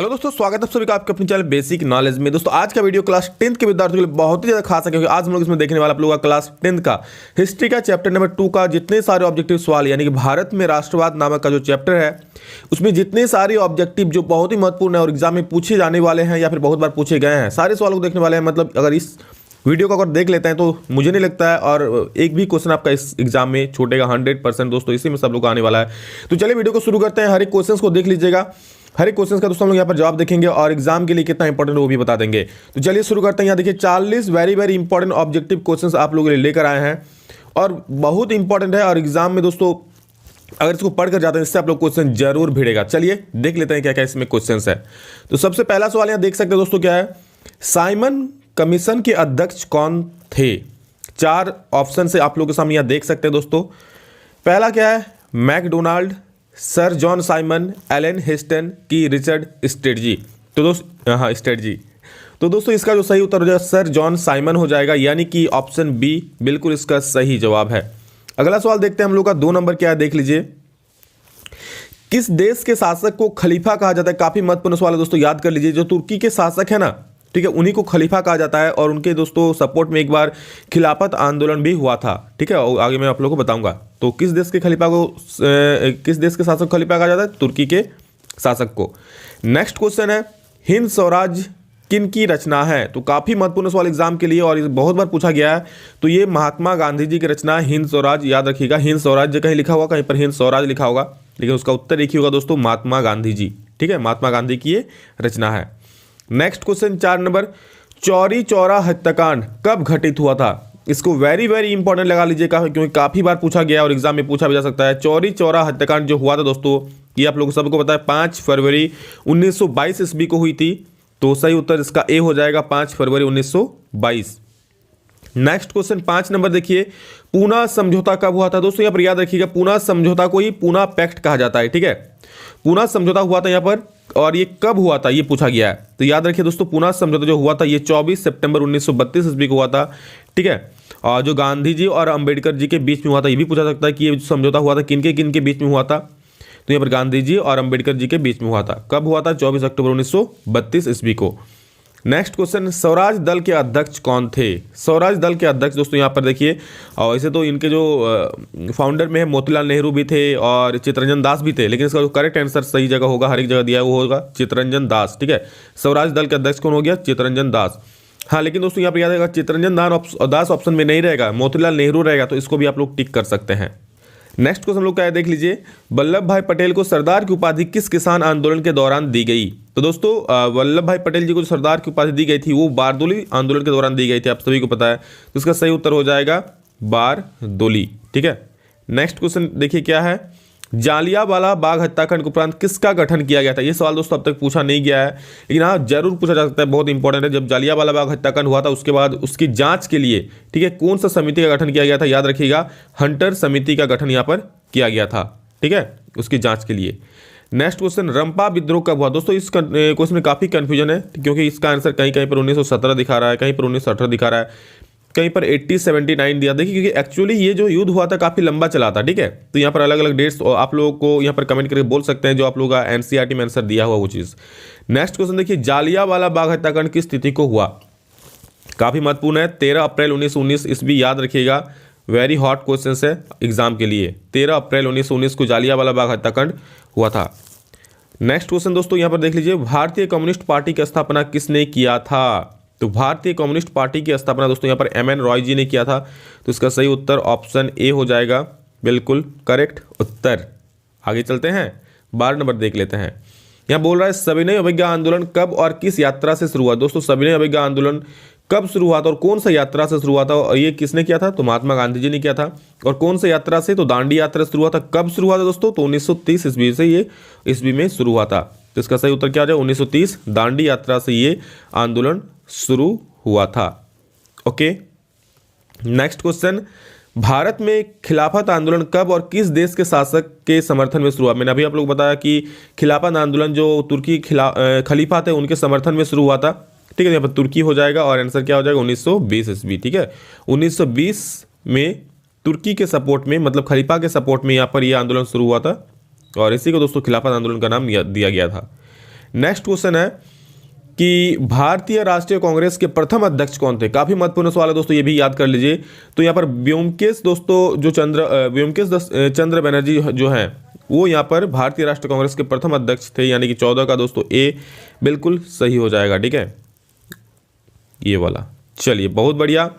Hello दोस्तों, स्वागत है आप सभी का आपके अपने चैनल बेसिक नॉलेज में। दोस्तों आज का वीडियो क्लास 10th के विद्यार्थियों के लिए बहुत ही ज़्यादा खास है, क्योंकि आज हम लोग इसमें देखने वाला आप लोगों का क्लास 10th का हिस्ट्री का चैप्टर नंबर 2 का जितने सारे ऑब्जेक्टिव सवाल, यानी कि भारत में राष्ट्रवाद नामक का जो चैप्टर है उसमें जितने सारे ऑब्जेक्टिव जो बहुत ही महत्वपूर्ण है और एग्जाम में पूछे जाने वाले हैं या फिर बहुत बार पूछे गए हैं, सारे सवालों को देखने वाले हैं। मतलब अगर इस वीडियो को अगर देख लेते हैं तो मुझे नहीं लगता है और एक भी क्वेश्चन आपका इस एग्जाम में छूटेगा 100%। दोस्तों इसी में सब लोग आने वाला है। तो चलिए वीडियो को शुरू करते हैं। हर एक क्वेश्चन को देख लीजिएगा, हर एक क्वेश्चन का दोस्तों हम लोग यहाँ पर जवाब देखेंगे और एग्जाम के लिए कितना इंपॉर्टेंट है वो भी बता देंगे। तो चलिए शुरू करते हैं। यहाँ देखिए 40 वेरी इंपॉर्टेंट ऑब्जेक्टिव क्वेश्चंस आप लोगों के लिए लेकर आए हैं और बहुत इंपॉर्टेंट है। और एग्जाम में दोस्तों अगर इसको पढ़कर जाते हैं इससे आप लोग क्वेश्चन जरूर भिड़ेगा। चलिए देख लेते हैं क्या क्या इसमें क्वेश्चन है। तो सबसे पहला सवाल यहाँ देख सकते हैं दोस्तों, क्या है, साइमन कमीशन के अध्यक्ष कौन थे? 4 ऑप्शन से आप लोगों के सामने यहाँ देख सकते हैं दोस्तों। पहला क्या है, McDonald, sir John Simon, Alan Heston की रिचर्ड स्ट्रेटजी। तो दोस्तों हाँ स्ट्रेटजी। तो दोस्तों इसका जो सही उत्तर हो जाएगा सर जॉन साइमन हो जाएगा, यानी कि ऑप्शन बी बिल्कुल इसका सही जवाब है। अगला सवाल देखते हैं हम लोग का 2 नंबर क्या है, देख लीजिए। किस देश के शासक को खलीफा कहा जाता है? काफी महत्वपूर्ण सवाल है दोस्तों, याद कर लीजिए। जो तुर्की के शासक है ना, ठीक है, उन्हीं को खलीफा कहा जाता है और उनके दोस्तों सपोर्ट में एक बार खिलाफत आंदोलन भी हुआ था, ठीक है, और आगे मैं आप लोगों को बताऊंगा। तो किस देश के खलीफा को किस देश के शासक को खलीफा कहा जाता है? तुर्की के शासक को। नेक्स्ट क्वेश्चन है, हिंद स्वराज किन की रचना है? तो काफी महत्वपूर्ण सवाल एग्जाम के लिए और ये बहुत बार पूछा गया है। तो ये महात्मा गांधी जी की रचना है हिंद स्वराज। याद रखिएगा, हिंद स्वराज कहीं लिखा होगा, कहीं पर हिंद स्वराज लिखा होगा, लेकिन उसका उत्तर एक ही होगा दोस्तों, महात्मा गांधी जी, ठीक है, महात्मा गांधी की ये रचना है। Next question 4 number, Chauri Chaura हत्याकांड कब घटित हुआ था? इसको वेरी इंपॉर्टेंट लगा लीजिएगा, क्योंकि काफी बार पूछा गया और एग्जाम में पूछा भी जा सकता है। चौरी चौरा हत्याकांड जो हुआ था दोस्तों, ये आप लोगों सबको पता है 5 फरवरी 1922 ईस्वी को हुई थी। तो सही उत्तर इसका ए हो जाएगा, 5 फरवरी 1922। नेक्स्ट क्वेश्चन 5 नंबर देखिए, पूना समझौता कब हुआ था? दोस्तों यहाँ पर याद रखिएगा, पूना समझौता को ही पूना पैक्ट कहा जाता है, ठीक है। पूना समझौता हुआ था यहाँ पर, और ये कब हुआ था ये पूछा गया है। तो याद रखिए दोस्तों, पूना समझौता जो हुआ था ये 24 सितंबर 1932 ईस्वी को हुआ था, ठीक है। और जो गांधी जी और अंबेडकर जी के बीच में हुआ था, ये भी पूछा सकता है कि ये समझौता हुआ था किन के बीच में हुआ था। तो यहाँ पर गांधी जी और अंबेडकर जी के बीच में हुआ था। कब हुआ था? 24 अक्टूबर 1932 ईस्वी को। नेक्स्ट क्वेश्चन, स्वराज दल के अध्यक्ष कौन थे? स्वराज दल के अध्यक्ष दोस्तों यहाँ पर देखिए, और वैसे तो इनके जो फाउंडर में है मोतीलाल नेहरू भी थे और चित्तरंजन दास भी थे, लेकिन इसका जो करेक्ट आंसर सही जगह होगा, हर एक जगह दिया है, वो होगा चित्तरंजन दास, ठीक है। स्वराज दल के अध्यक्ष कौन हो गया? चित्तरंजन दास। हाँ, लेकिन दोस्तों यहाँ पर याद रहेगा चित्तरंजन दास ऑप्शन में नहीं रहेगा, मोतीलाल नेहरू रहेगा, तो इसको भी आप लोग टिक कर सकते हैं। नेक्स्ट क्वेश्चन लोग क्या है, देख लीजिए। वल्लभ भाई पटेल को सरदार की उपाधि किस किसान आंदोलन के दौरान दी गई? तो दोस्तों वल्लभ भाई पटेल जी को जो सरदार की उपाधि दी गई थी वो बारदोली आंदोलन के दौरान दी गई थी, आप सभी को पता है। तो इसका सही उत्तर हो जाएगा बारदोली, ठीक है। नेक्स्ट क्वेश्चन देखिए क्या है, जालियांवाला बाग हत्याकांड के उपरांत किसका गठन किया गया था? ये सवाल दोस्तों अब तक पूछा नहीं गया है, लेकिन हाँ जरूर पूछा जा सकता है, बहुत इंपॉर्टेंट है। जब जालियांवाला बाग हत्याकांड हुआ था उसके बाद उसकी जांच के लिए, ठीक है, कौन सा समिति का गठन किया गया था? याद रखिएगा, हंटर समिति का गठन यहाँ पर किया गया था, ठीक है, उसकी जांच के लिए। नेक्स्ट क्वेश्चन, रंपा विद्रोह कब हुआ? दोस्तों इस क्वेश्चन में काफी कंफ्यूजन है, क्योंकि इसका आंसर कहीं पर 1917 दिखा रहा है, कहीं पर 1918 दिखा रहा है, कहीं पर 8079 दिया। देखिए क्योंकि एक्चुअली ये जो युद्ध हुआ था काफी लंबा चला था, ठीक है। तो यहाँ पर अलग अलग डेट्स आप लोगों को यहाँ पर कमेंट करके बोल सकते हैं, जो आप लोगों का एनसीईआरटी में आंसर दिया हुआ वो चीज। नेक्स्ट क्वेश्चन देखिए, जालियांवाला बाग हत्याकांड किस तिथि को हुआ? काफी महत्वपूर्ण है, 13 अप्रैल 1919 ईस्वी, याद रखिएगा, वेरी हॉट क्वेश्चन है एग्जाम के लिए। 13 अप्रैल 1919 को जालियांवाला बाग हत्याकांड हुआ था। नेक्स्ट क्वेश्चन दोस्तों यहाँ पर देख लीजिए, भारतीय कम्युनिस्ट पार्टी की स्थापना किसने किया था? तो भारतीय कम्युनिस्ट पार्टी की स्थापना दोस्तों यहाँ पर MN रॉय जी ने किया था। तो इसका सही उत्तर ऑप्शन ए हो जाएगा, बिल्कुल करेक्ट उत्तर। आगे चलते हैं, 12 नंबर देख लेते हैं। यहाँ बोल रहा है सविनय अवज्ञा आंदोलन कब और किस यात्रा से शुरू हुआ? दोस्तों सविनय अवज्ञा आंदोलन कब शुरू हुआ था और कौन सा यात्रा से शुरू हुआ था? और ये किसने किया था? तो महात्मा गांधी जी ने किया था। और कौन सा यात्रा से? तो दांडी यात्रा से शुरू हुआ था। कब शुरू हुआ था दोस्तों? तो 1930 ईस्वी से ये ईस्वी में शुरू हुआ था। तो इसका सही उत्तर क्या हो जाएगा? 1930 दांडी यात्रा से ये आंदोलन शुरू हुआ था। ओके, नेक्स्ट क्वेश्चन, भारत में खिलाफत आंदोलन कब और किस देश के शासक के समर्थन में शुरू हुआ? मैंने अभी आप लोग बताया कि खिलाफत आंदोलन जो तुर्की खलीफा थे उनके समर्थन में शुरू हुआ था, ठीक है। यहाँ पर तुर्की हो जाएगा और आंसर क्या हो जाएगा? 1920 ईस्वी, ठीक है। 1920 में तुर्की के सपोर्ट में, मतलब खलीफा के सपोर्ट में यहाँ पर यह आंदोलन शुरू हुआ था और इसी को दोस्तों खिलाफत आंदोलन का नाम दिया गया था। नेक्स्ट क्वेश्चन है कि भारतीय राष्ट्रीय कांग्रेस के प्रथम अध्यक्ष कौन थे। काफी महत्वपूर्ण सवाल है दोस्तों, ये भी याद कर लीजिए। तो यहाँ पर व्योमकेश दोस्तों जो चंद्र बनर्जी जो हैं वो यहाँ पर भारतीय राष्ट्रीय कांग्रेस के प्रथम अध्यक्ष थे, यानी कि 14 का दोस्तों ए बिल्कुल सही हो जाएगा। ठीक है, ये वाला। चलिए बहुत बढ़िया,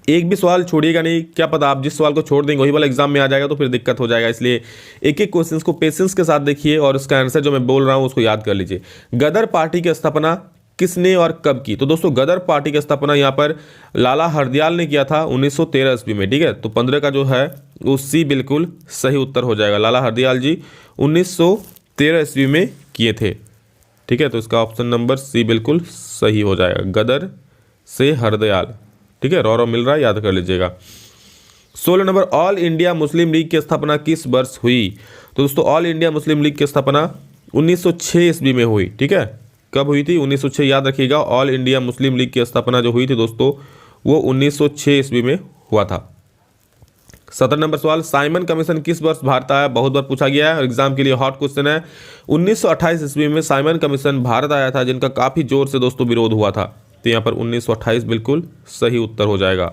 एक भी सवाल छोड़िएगा नहीं, क्या पता आप जिस सवाल को छोड़ देंगे वही वाला एग्जाम में आ जाएगा तो फिर दिक्कत हो जाएगा। इसलिए एक एक क्वेश्चन को पेशेंस के साथ देखिए और उसका आंसर जो मैं बोल रहा हूँ उसको याद कर लीजिए। गदर पार्टी की स्थापना किसने और कब की। तो दोस्तों गदर पार्टी की स्थापना यहाँ पर लाला हरदयाल ने किया था 1913 ईस्वी में। ठीक है, तो 15 का जो है वो सी बिल्कुल सही उत्तर हो जाएगा। लाला हरदयाल जी 1913 ईस्वी में किए थे। ठीक है, तो इसका ऑप्शन नंबर सी बिल्कुल सही हो जाएगा, गदर से हरदयाल। ठीक है, रौ मिल रहा है, याद कर लीजिएगा। 16 number, all India Muslim league की स्थापना किस वर्ष हुई। तो दोस्तों ऑल इंडिया मुस्लिम लीग की स्थापना 1906 ईस्वी में हुई। ठीक है, कब हुई थी, 1906 याद रखिएगा। ऑल इंडिया मुस्लिम लीग की स्थापना जो हुई थी दोस्तों वो 1906 ईस्वी में हुआ था। 17 नंबर सवाल, साइमन कमीशन किस वर्ष भारत आया। बहुत बार पूछा गया है और एग्जाम के लिए हॉट क्वेश्चन है। 1928 ईस्वी में साइमन कमीशन भारत आया था, जिनका काफी जोर से दोस्तों विरोध हुआ था। तो यहाँ पर 1928 बिल्कुल सही उत्तर हो जाएगा।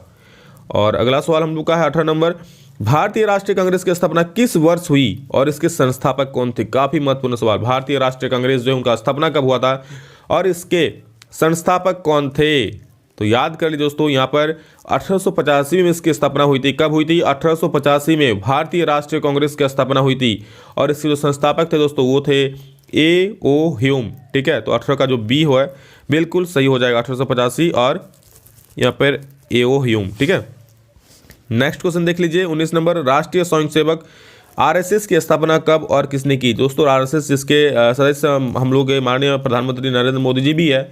और अगला सवाल हम लोग का है 18 नंबर, भारतीय राष्ट्रीय कांग्रेस की स्थापना किस वर्ष हुई और इसके संस्थापक कौन थे। काफी महत्वपूर्ण सवाल, भारतीय राष्ट्रीय कांग्रेस जो है उनका स्थापना कब हुआ था और इसके संस्थापक कौन थे। तो याद कर लीजिए दोस्तों, यहाँ पर 1885 में इसकी स्थापना हुई थी। कब हुई थी, 1885 में भारतीय राष्ट्रीय कांग्रेस की स्थापना हुई थी और इसके जो संस्थापक थे दोस्तों वो थे ए ओ ह्यूम। ठीक है, तो 18 का जो बी हो है बिल्कुल सही हो जाएगा, 1885 और यहाँ पर ए ओ ह्यूम। ठीक है, नेक्स्ट क्वेश्चन देख लीजिए 19 नंबर, राष्ट्रीय स्वयंसेवक आरएसएस की स्थापना कब और किसने की। दोस्तों आरएसएस जिसके सदस्य हम लोग माननीय प्रधानमंत्री नरेंद्र मोदी जी भी है।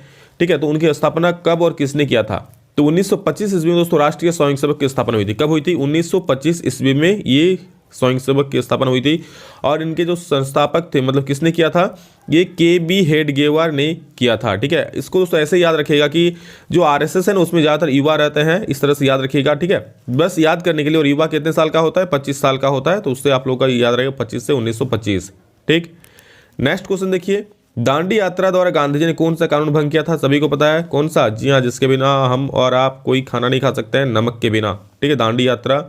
ठीक है, तो उनकी स्थापना कब और किसने किया था। तो 1925 ईस्वी में दोस्तों राष्ट्रीय स्वयंसेवक की स्थापना हुई थी। कब हुई थी, 1925 ईस्वी में ये स्वयंसेवक की स्थापना हुई थी और इनके जो संस्थापक थे मतलब किसने किया था, ये के बी हेडगेवार ने किया था। ठीक है, इसको दोस्तों ऐसे याद रखिएगा कि जो आरएसएस है ना उसमें ज़्यादातर युवा रहते हैं, इस तरह से याद रखिएगा। ठीक है, बस याद करने के लिए। और युवा कितने साल का होता है, 25 साल का होता है, तो उससे आप लोग का याद रहेगा 25 से 1925। ठीक, नेक्स्ट क्वेश्चन देखिए, दांडी यात्रा द्वारा गांधी जी ने कौन सा कानून भंग किया था। सभी को पता है कौन सा, जी हाँ, जिसके बिना हम और आप कोई खाना नहीं खा सकते हैं, नमक के बिना। ठीक है, दांडी यात्रा,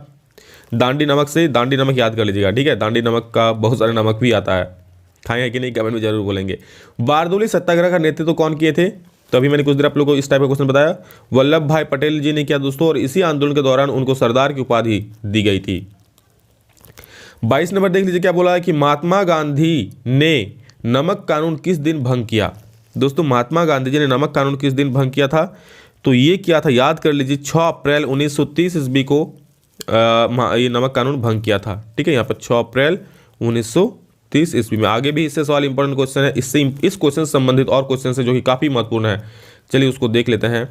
दांडी नमक से, दांडी नमक याद कर लीजिएगा। ठीक है, दांडी नमक का बहुत सारे नमक भी आता है, खाए हैं कि नहीं कमेंट में जरूर बोलेंगे। बारदोली सत्याग्रह का नेतृत्व तो कौन किए थे। तो अभी मैंने कुछ देर आप लोगों को इस टाइप का क्वेश्चन बताया, वल्लभ भाई पटेल जी ने किया दोस्तों, और इसी आंदोलन के दौरान उनको सरदार की उपाधि दी गई थी। 22 नंबर देख लीजिए क्या बोला है कि महात्मा गांधी ने नमक कानून किस दिन भंग किया। दोस्तों महात्मा गांधी जी ने नमक कानून किस दिन भंग किया था। तो ये किया था, याद कर लीजिए, 6 अप्रैल 1930 ईस्वी को ये नमक कानून भंग किया था। ठीक है, यहाँ पर 6 अप्रैल 1930 ईस्वी में। आगे भी इससे सवाल इंपॉर्टेंट क्वेश्चन है, इससे इस क्वेश्चन से संबंधित और क्वेश्चन है जो कि काफी महत्वपूर्ण है। चलिए उसको देख लेते हैं।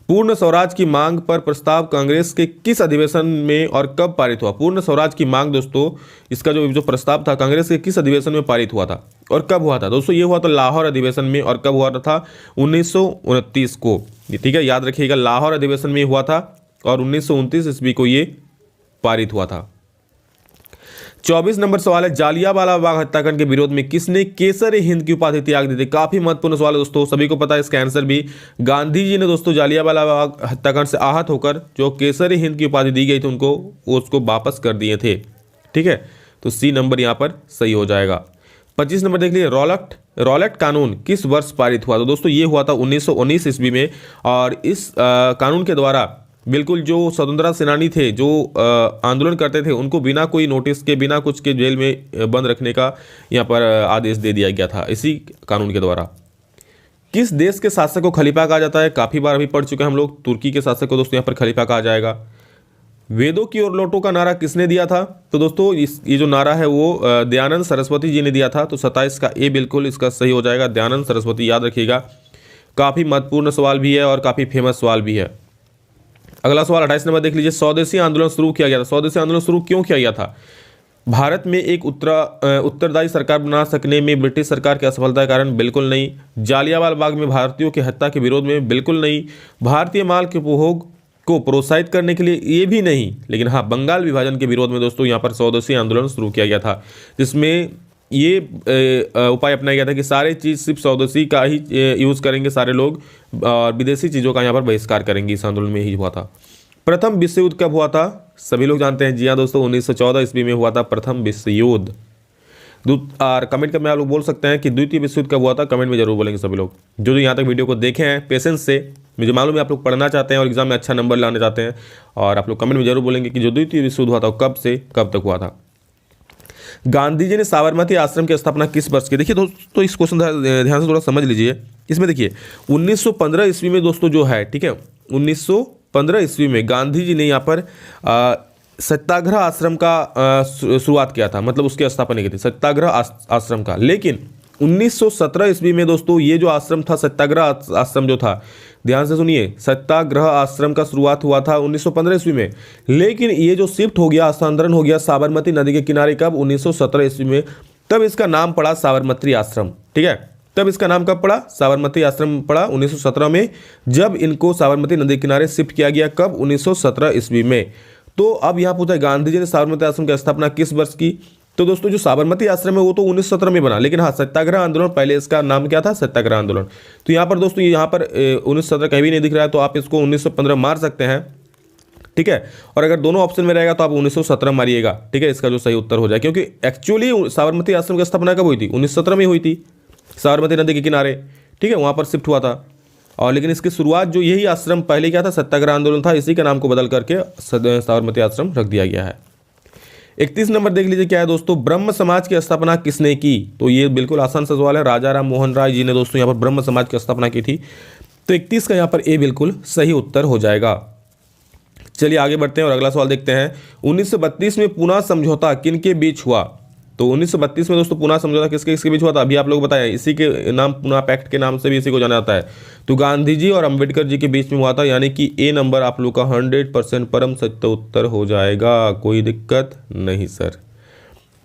पूर्ण स्वराज की मांग पर प्रस्ताव कांग्रेस के किस अधिवेशन में और कब पारित हुआ। पूर्ण स्वराज की मांग दोस्तों, इसका जो प्रस्ताव था कांग्रेस के किस अधिवेशन में पारित हुआ था और कब हुआ था। दोस्तों ये हुआ था लाहौर अधिवेशन में, और कब हुआ था, 1929 को। ठीक है, याद रखिएगा, लाहौर अधिवेशन में हुआ था और 1929 ईस्वी को ये पारित हुआ था। 24 नंबर सवाल है, जालियांवाला बाग हत्याकांड के विरोध में किसने केसर हिंद की उपाधि त्याग दी थी। काफी महत्वपूर्ण सवाल है दोस्तों, सभी को पता है इसका आंसर भी। गांधी जी ने दोस्तों जालियांवाला बाग हत्याकांड से आहत होकर जो केसर हिंद की उपाधि दी गई थी उनको, उसको वापस कर दिए थे। ठीक है, तो सी नंबर यहाँ पर सही हो जाएगा। 25 नंबर देख लीजिए, रॉलेट कानून किस वर्ष पारित हुआ। तो दोस्तों ये हुआ था 1919 ईस्वी में, और इस कानून के द्वारा बिल्कुल जो स्वतंत्रता सेनानी थे, जो आंदोलन करते थे, उनको बिना कोई नोटिस के, बिना कुछ के जेल में बंद रखने का यहाँ पर आदेश दे दिया गया था इसी कानून के द्वारा। किस देश के शासक को खलीफा कहा जाता है। काफ़ी बार अभी पढ़ चुके हैं हम लोग, तुर्की के शासक को दोस्तों यहाँ पर खलीफा कहा जाएगा। वेदों की ओर लौटो का नारा किसने दिया था। तो दोस्तों ये जो नारा है वो दयानंद सरस्वती जी ने दिया था। तो 27 का ए बिल्कुल इसका सही हो जाएगा, दयानंद सरस्वती, याद रखिएगा। काफ़ी महत्वपूर्ण सवाल भी है और काफ़ी फेमस सवाल भी है। अगला सवाल 28 नंबर देख लीजिए, स्वदेशी आंदोलन शुरू किया गया था। स्वदेशी आंदोलन शुरू क्यों किया गया था। भारत में एक उत्तरदायी सरकार बना सकने में ब्रिटिश सरकार की असफलता के कारण, बिल्कुल नहीं। जालियांवाला बाग में भारतीयों की हत्या के विरोध में, बिल्कुल नहीं। भारतीय माल के उपभोग को प्रोत्साहित करने के लिए, ये भी नहीं। लेकिन हाँ, बंगाल विभाजन के विरोध में दोस्तों यहाँ पर स्वदेशी आंदोलन शुरू किया गया था, जिसमें ये उपाय अपनाया गया था कि सारे चीज़ सिर्फ स्वदेशी का ही यूज़ करेंगे सारे लोग, और विदेशी चीज़ों का यहाँ पर बहिष्कार करेंगे। इस आंदोलन में ही हुआ था। प्रथम विश्व युद्ध कब हुआ था? सभी लोग जानते हैं, जी हाँ दोस्तों, 1914 ईस्वी में हुआ था प्रथम विश्व युद्ध। और कमेंट में आप लोग बोल सकते हैं कि द्वितीय विश्व युद्ध कब हुआ था, कमेंट में जरूर बोलेंगे सभी लोग। जो यहाँ तक वीडियो को देखे हैं पेशेंस से, मुझे मालूम है आप लोग पढ़ना चाहते हैं और एग्जाम में अच्छा नंबर लाना चाहते हैं, और आप लोग कमेंट में जरूर बोलेंगे कि जो द्वितीय विश्व युद्ध हुआ था कब से कब तक हुआ था। गांधी जी ने साबरमती आश्रम की स्थापना किस वर्ष की? देखिए दोस्तों, इस क्वेश्चन ध्यान से थोड़ा समझ लीजिए। इसमें देखिए 1915 ईस्वी में दोस्तों जो है, ठीक है, 1915 ईस्वी में गांधी जी ने यहाँ पर सत्याग्रह आश्रम का शुरुआत किया था, मतलब उसकी स्थापना की थी सत्याग्रह आश्रम का। लेकिन 1917 ईस्वी में दोस्तों ये जो आश्रम था, सत्याग्रह आश्रम जो था, ध्यान से सुनिए, सत्याग्रह आश्रम का शुरुआत हुआ था 1915 ईस्वी में। लेकिन ये जो शिफ्ट हो गया, स्थानांतरण हो गया साबरमती नदी के किनारे, कब? 1917 ईस्वी में। तब इसका नाम पड़ा साबरमती आश्रम, ठीक है। तब इसका नाम कब पड़ा? साबरमती आश्रम पड़ा 1917 में, जब इनको साबरमती नदी के किनारे शिफ्ट किया गया। कब? 1917 ईस्वी में। तो अब यहाँ पूछा गांधी जी ने साबरमती आश्रम की स्थापना किस वर्ष की? तो दोस्तों जो साबरमती आश्रम है वो तो 1917 में बना, लेकिन हाँ सत्याग्रह आंदोलन पहले, इसका नाम क्या था? सत्याग्रह आंदोलन। तो यहाँ पर दोस्तों यहाँ पर 1917 कहीं भी नहीं दिख रहा है, तो आप इसको 1915 मार सकते हैं, ठीक है। और अगर दोनों ऑप्शन में रहेगा तो आप 1917 मारिएगा, ठीक है, इसका जो सही उत्तर हो जाए। क्योंकि एक्चुअली साबरमती आश्रम की स्थापना कब हुई थी? 1917 में हुई थी, साबरमती नदी के किनारे, ठीक है, वहाँ पर शिफ्ट हुआ था। और लेकिन इसकी शुरुआत जो यही आश्रम पहले क्या था? सत्याग्रह आंदोलन था, इसी के नाम को बदल करके साबरमती आश्रम रख दिया गया है। 31 नंबर देख लीजिए क्या है दोस्तों, ब्रह्म समाज की स्थापना किसने की? तो ये बिल्कुल आसान सा सवाल है, राजा राम मोहन राय जी ने दोस्तों यहाँ पर ब्रह्म समाज की स्थापना की थी। तो 31 का यहाँ पर ए बिल्कुल सही उत्तर हो जाएगा। चलिए आगे बढ़ते हैं और अगला सवाल देखते हैं। 1932 में पुनः समझौता किन के बीच हुआ? तो 1932 में दोस्तों पुनः समझौता किसके बीच हुआ था? अभी आप लोग बताएं, इसी के नाम पुनः पैक्ट के नाम से भी इसी को जाना जाता है। तो गांधी जी और अंबेडकर जी के बीच में हुआ था, यानी कि ए नंबर आप लोग का 100% परम सत्य उत्तर हो जाएगा, कोई दिक्कत नहीं सर।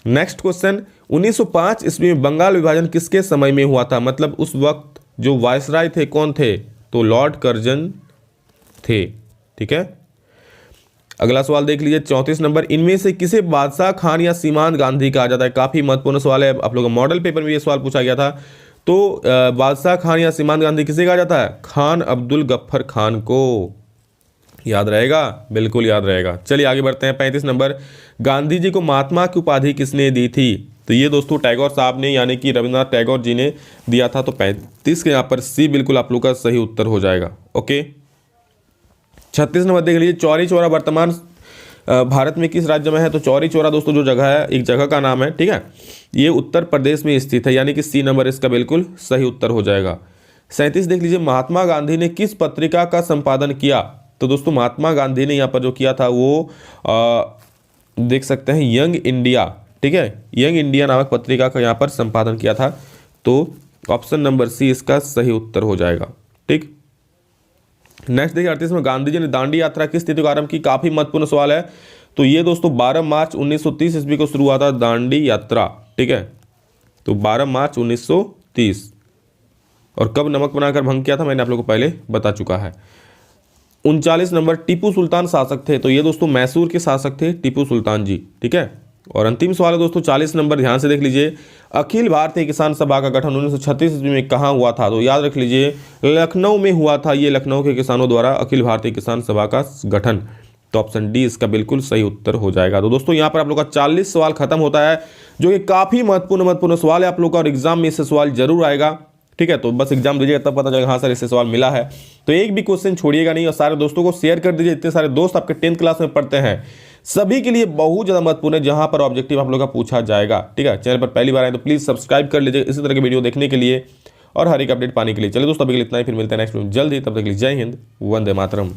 नेक्स्ट क्वेश्चन, 1905 ईस्वी में बंगाल विभाजन किसके समय में हुआ था? मतलब उस वक्त जो वायसराय थे कौन थे? तो लॉर्ड कर्जन थे, ठीक है। अगला सवाल देख लीजिए 34 नंबर, इनमें से किसे बादशाह खान या सीमांत गांधी कहा जाता है? काफी महत्वपूर्ण सवाल है, आप लोगों का मॉडल पेपर में ये सवाल पूछा गया था। तो बादशाह खान या सीमांत गांधी किसे कहा जाता है? खान अब्दुल गफ्फर खान को। याद रहेगा? बिल्कुल याद रहेगा। चलिए आगे बढ़ते हैं। 35 नंबर, गांधी जी को महात्मा की उपाधि किसने दी थी? तो ये दोस्तों टैगोर साहब ने, यानी कि रविन्द्रनाथ टैगोर जी ने दिया था। तो 35 के यहाँ पर सी बिल्कुल आप लोग का सही उत्तर हो जाएगा। ओके, 36 नंबर देख लीजिए, चौरी चौरा वर्तमान भारत में किस राज्य में है? तो चौरी चौरा दोस्तों जो जगह है, एक जगह का नाम है, ठीक है, ये उत्तर प्रदेश में स्थित है, यानी कि सी नंबर इसका बिल्कुल सही उत्तर हो जाएगा। 37 देख लीजिए, महात्मा गांधी ने किस पत्रिका का संपादन किया? तो दोस्तों महात्मा गांधी ने यहाँ पर जो किया था वो देख सकते हैं यंग इंडिया, ठीक है, यंग इंडिया नामक पत्रिका का यहाँ पर संपादन किया था। तो ऑप्शन नंबर सी इसका सही उत्तर हो जाएगा, ठीक। नेक्स्ट देखिए 38 में, गांधी जी ने दांडी यात्रा किस तिथि को आरंभ की? काफी महत्वपूर्ण सवाल है। तो ये दोस्तों 12 मार्च 1930 ईस्वी को शुरू हुआ था दांडी यात्रा, ठीक है। तो 12 मार्च 1930। और कब नमक बनाकर भंग किया था मैंने आप लोगों को पहले बता चुका है। 39 नंबर, टीपू सुल्तान शासक थे? तो ये दोस्तों मैसूर के शासक थे टीपू सुल्तान जी, ठीक है। और अंतिम सवाल है दोस्तों 40 नंबर, ध्यान से देख लीजिए, अखिल भारतीय किसान सभा का गठन 1936 ईस्वी में कहाँ हुआ था? तो याद रख लीजिए लखनऊ में हुआ था। ये लखनऊ के किसानों द्वारा अखिल भारतीय किसान सभा का गठन। तो ऑप्शन डी इसका बिल्कुल सही उत्तर हो जाएगा। तो दोस्तों यहाँ पर आप लोग का 40 सवाल खत्म होता है, जो कि काफी महत्वपूर्ण सवाल है आप लोग का, और एग्जाम में इससे सवाल जरूर आएगा, ठीक है। तो बस एग्जाम दीजिएगा तब पता चलेगा हाँ सर इससे सवाल मिला है। तो एक भी क्वेश्चन छोड़िएगा नहीं, और सारे दोस्तों को शेयर कर दीजिए। इतने सारे दोस्त आपके 10th क्लास में पढ़ते हैं, सभी के लिए बहुत ज़्यादा महत्वपूर्ण है, जहां पर ऑब्जेक्टिव आप लोग का पूछा जाएगा, ठीक है। चैनल पर पहली बार आए तो प्लीज़ सब्सक्राइब कर लीजिए इसी तरह के वीडियो देखने के लिए और हर एक अपडेट पाने के लिए। चलिए दोस्तों अभी इतना ही, फिर मिलते हैं नेक्स्ट वीडियो जल्द ही, तब तक के लिए जय हिंद, वंदे मातरम।